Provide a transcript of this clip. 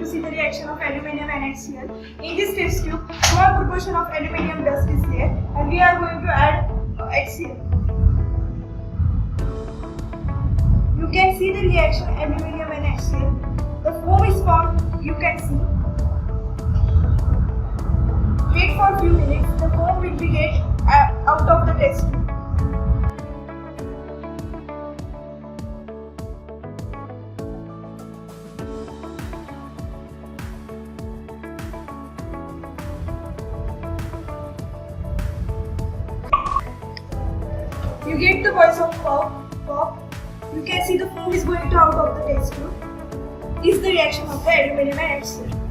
to see the reaction of aluminium and HCl. In this test tube, small proportion of aluminium dust is there, and we are going to add HCl. You can see the reaction aluminium and HCl. The foam is formed, you can see. Wait for a few minutes, the foam will be get out of the test tube. You get the voice of pop. You can see the foam is going out of the test tube. Is the reaction of the aluminium and HCl.